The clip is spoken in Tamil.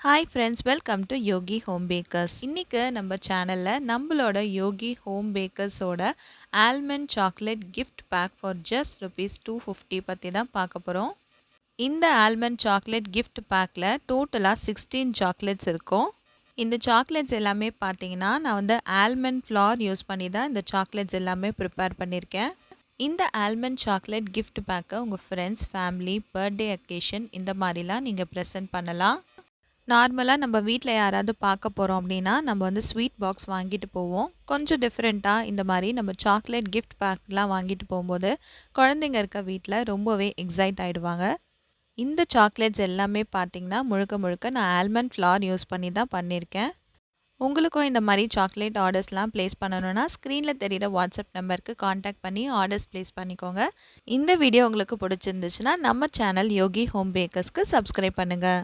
Hi friends, welcome to Yogi home packers. இன்றைக்கி நம்ம சேனலில் நம்மளோட யோகி ஹோம் பேக்கர்ஸோட almond chocolate gift pack for just ₹250 பற்றி தான் பார்க்க போகிறோம். இந்த ஆல்மண்ட் சாக்லேட் கிஃப்ட் பேக்கில் டோட்டலாக 16 சாக்லேட்ஸ் இருக்கும். இந்த சாக்லேட்ஸ் எல்லாமே பார்த்தீங்கன்னா நான் வந்து ஆல்மண்ட் ஃப்ளார் யூஸ் பண்ணி தான் இந்த சாக்லேட்ஸ் எல்லாமே ப்ரிப்பேர் பண்ணியிருக்கேன். இந்த ஆல்மண்ட் சாக்லேட் கிஃப்ட் பேக்கை உங்கள் ஃப்ரெண்ட்ஸ், ஃபேமிலி, பர்த்டே அக்கேஷன் இந்த மாதிரிலாம் நீங்கள் ப்ரெசென்ட் பண்ணலாம். நார்மலாக நம்ம வீட்டில் யாராவது பார்க்க போகிறோம் அப்படின்னா நம்ம வந்து ஸ்வீட் பாக்ஸ் வாங்கிட்டு போவோம். கொஞ்சம் டிஃப்ரெண்ட்டாக இந்த மாதிரி நம்ம சாக்லேட் கிஃப்ட் பேக்லாம் வாங்கிட்டு போகும்போது குழந்தைங்க இருக்க வீட்டில் ரொம்பவே எக்ஸைட் ஆகிடுவாங்க. இந்த சாக்லேட்ஸ் எல்லாமே பார்த்திங்கன்னா முழுக்க முழுக்க நான் ஆல்மண்ட் ஃப்ளார் யூஸ் பண்ணி தான் பண்ணியிருக்கேன். உங்களுக்கும் இந்த மாதிரி சாக்லேட் ஆர்டர்ஸ்லாம் ப்ளேஸ் பண்ணணுன்னா ஸ்க்ரீனில் தெரிகிற வாட்ஸ்அப் நம்பருக்கு காண்டாக்ட் பண்ணி ஆர்டர்ஸ் ப்ளேஸ் பண்ணிக்கோங்க. இந்த வீடியோ உங்களுக்கு பிடிச்சிருந்துச்சுன்னா நம்ம சேனல் யோகி ஹோம் பேக்கர்ஸ்க்கு சப்ஸ்கிரைப் பண்ணுங்கள்.